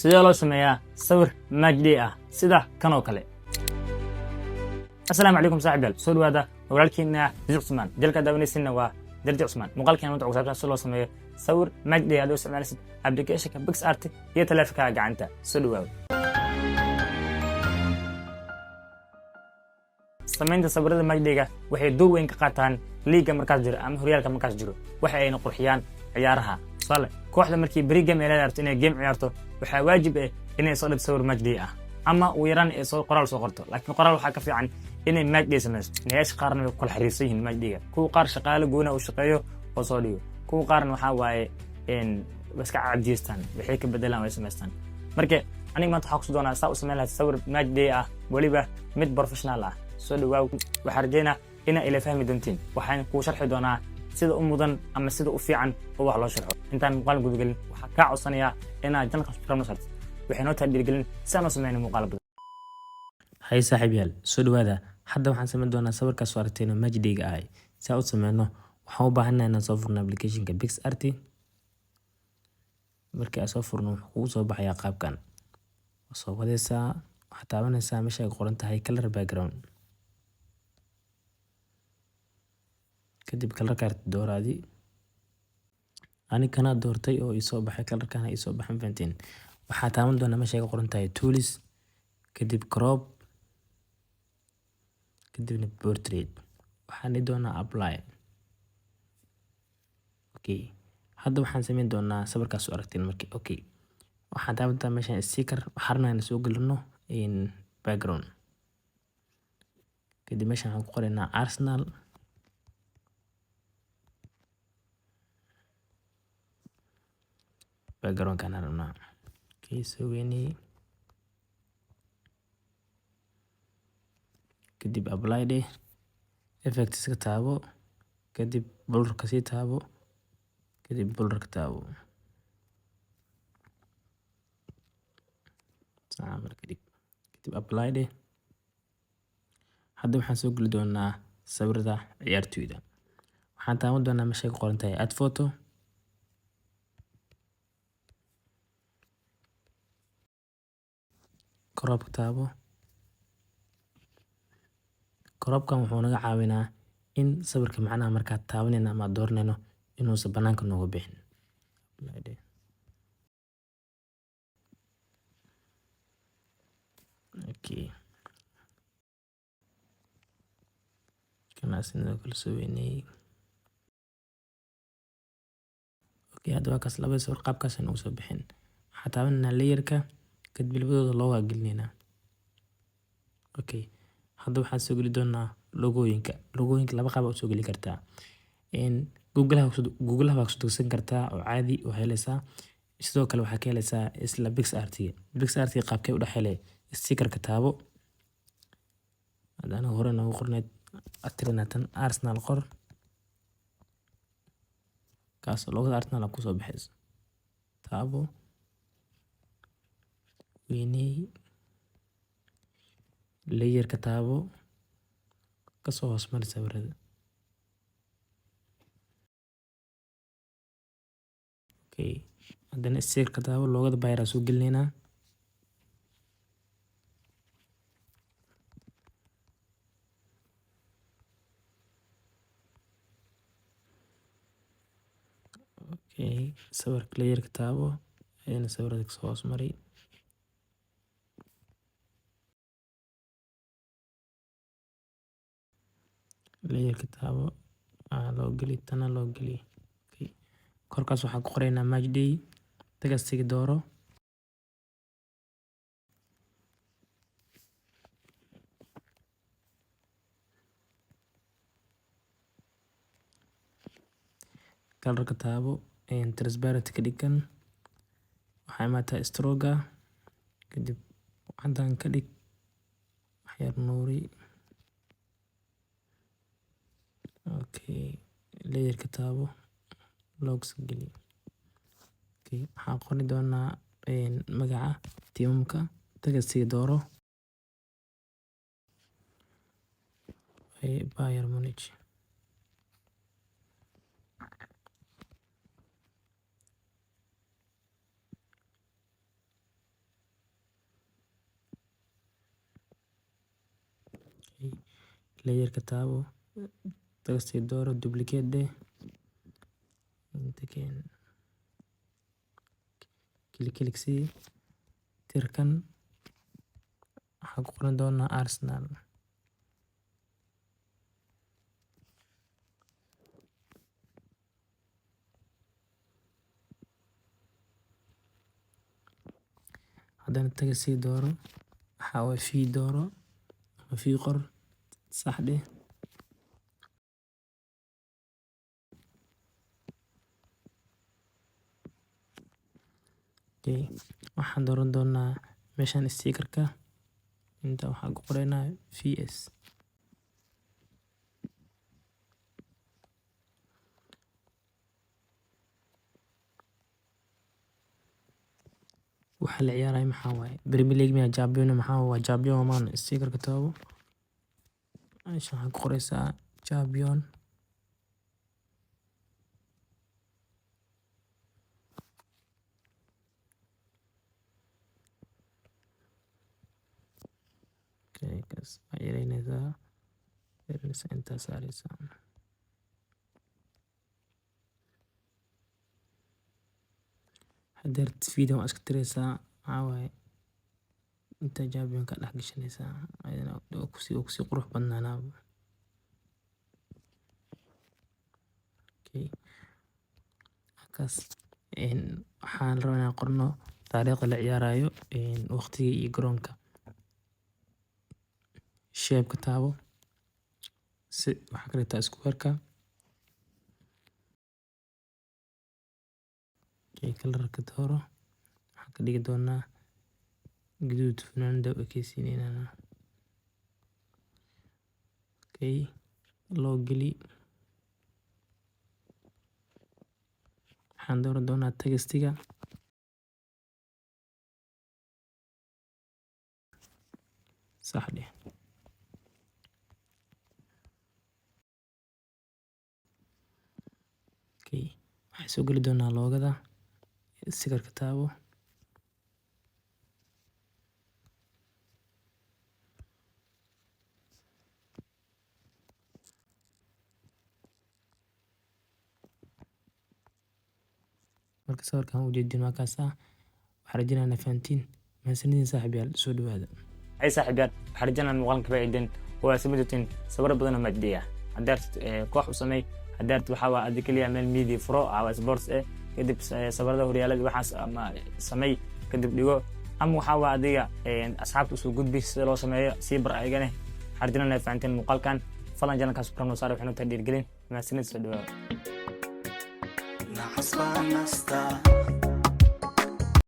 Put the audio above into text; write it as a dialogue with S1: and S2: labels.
S1: sidee loo sameeyaa sawir magdi ah sida kan oo kale. Assalaamu calaykum saaxiibayaal, soo dhawaada walaalkiina Dirji Cusmaan. Jalka daawanaysiina waa Dirji Cusmaan. Muuqaalkan inta ugu saabsan sida loo sameeyo sawir magdi ah oo isticmaalaysid application-ka PixArt iyo taleefankaaga gacanta. Soo dhawaada. samaynta sawirada magdiga waxay door weyn ka qaataan liiga markaas jiro ama horyaalka markaas jiro. waxa ayna qurxiyaan ciyaaraha. Sale kooxda markii bari game ay leedahay inay game ciyaarto waxa waajib ah inay soo dhigto sawir magdi ah ama uu yaraan ay soo qoraal soo qorto. laakiin qoraal waxa ka fiican inay magdi samaysto. neesh qaarna way kala xiriirsan yihiin magdiga. kuwa qaar shaqaale goona u shaqeeyo oo soo dhigo. kuwa qaarna waxa waaye in iska caajistaan waxay ka bedelaan way samaystaan. marka aniga maanta waxa ku soo doonaa saa u sameyn lahayd sawir magdi ah waliba mid professional ah. soo dhawaad waxaan rajeynaa inaa ila fahmi doontiin. waxaan kuu sharxi doonaa sida u mudan ama sida u fiican oo wax loo sharxo. intaan muuqaal gudagelin waxaa kaa codsanayaa inaad channelka subscribe sarto. waxay noo tahay dhiirigelin si aan u sameyno muuqaal badan.
S2: Hay saaxiibayaal, soo dhawaada. Hadda waxaan sameyn doonaa sawirkaas oo aragtayna magdiga ah. Si aan u sameyno waxaan u baahanahay inaan soo furno application-ka PixArt. markii aan soo furno wuxuu kugu soo baxayaa qaabkan. soo wadaysaa waxaad taabanaysaa meesha ay qoran tahay color background. kadib colorka dooraadi ani kana doortay oo ii soo baxay colorkana ii soo baxan fantiin. waxaa taaban doonaa meesha ay qoran tahay tools, kadib crop, kadibna portrait. waxaan i doonaa apply. okay hadda waxaan sameyn doonaa sawirkaas oo aragteen markii. okay waxaan taaban doonaa meesha sticker waxaan soo gelino in background. kadib meesha waxaan ku qoraynaa Arsenal. background kana rabnaa. okay soo weynii. kadib apply de effects ka taabo. kadib blur ka sii taabo. kadib blur ka taabo. kadib apply de. hadda waxaan soo geli doonaa sawirada ciyaartoyda. waxaan taaban doonaa meesha ay qoran tahay add photo. crop ka taabo. cropkan wuxuu naga caawinaa in sawirka macnaha markaad taabanayno ama dooranayno inuusan banaanka nooga bixin. okay kana sidoo kale soo weynay. okay hadda waa kaas laba sawir qaabkaas inuu soo bixin. waxaa taabanayna layerka kadib labadooda loo waagelinayna. okay hadda waxaan soo geli doonaa logooyinka. logooyinka laba qaab aad soo geli kartaa. in Google ha ku soo kartaa oo caadi oo helaysaa. sidoo kale waxaa ka helaysaa isla PixArt. PixArt qaabkay u dhaxeelay sticker ka taabo. hadana hore noogu qorneed atrinatan Arsenal qor. kaas logada Arsenal ku soo baxayso. taabo weynii layer ka taabo ka soo hoos mari sawirada. okay hadana sticker ka taabo logada bayra soo gelinayna. okay sawir layer ka taabo ayana sawirada ka soo hoos mari. layer ka taabo loo geli tana loo geli. okay korkaas waxaan ku qoraynaa match day. tagastiga dooro. color ka taabo transparent ka dhigan. waxaa imaataa stroga. kadib cadaan ka dhig waxyar nuuri. okay layer ka taabo logs geli. okay waxaan qori doonaa magaca tiimka. tagastiga dooro. Bayern Munich. layerka taabo tagastii dooro duplicate dheh inta keen klik sii tirkan waxaan ku qoran doonaa Arsenal haddana taga sii dooro waxaa waa fii dooro ama fii qor sax dheh waxaan dooran doonaa meeshan sticker-ka inta waxaan ku qoraynaa VS waxa la ciyaarayo maxaa waaye Premier League miyaa Champions maxaa waa Champions maan sticker-ka taabo meeshan waxaan ku qoraysaa Champions kas yareynaysaa intaa saaraysaa hadeer video waan iska tiraysaa maxaa waaye inta Champions ka dhex gashanaysaa ayadana kusii qurux badnaanaa halkaas waxaan rabaa inaan qorno taariikhda la ciyaarayo waqtiga iyo garoonka shape-ka taabo si waxaa ka dhigtaa square-ka kalarka dooro waxaan ka dhigi doonaa guduud funaanada ekeysiinayna loo geli waxaan dooran doonaa textiga sax dheh waxaan soo geli doonaa loogada sticker-ka taabo marka sawirkan u jeedin waa kaas waxaan rajeynayaa fahantiin mahadsanidin saaxiibayaal soo dhawaada
S1: ay saaxiibayaal waxaan rajeynayaa muuqaalka faa'iideen oo aad samaynteen sawir badan oo majdiya haddaad koox u samey haddaad waxaa waa adig kaliya meel media furo ama sports kadib sawirada horyaalada waxaas ama samey kadib dhigo ama waxaa waa adiga asxaabta usoo gudbi sida loo sameeyo sii bar ayagana waxaan rajeynayaa fahanteen muuqaalkan falan janalkaas subscribe noo saar waxaynu tahay dhiirgelin mahadsanid soo dhawaada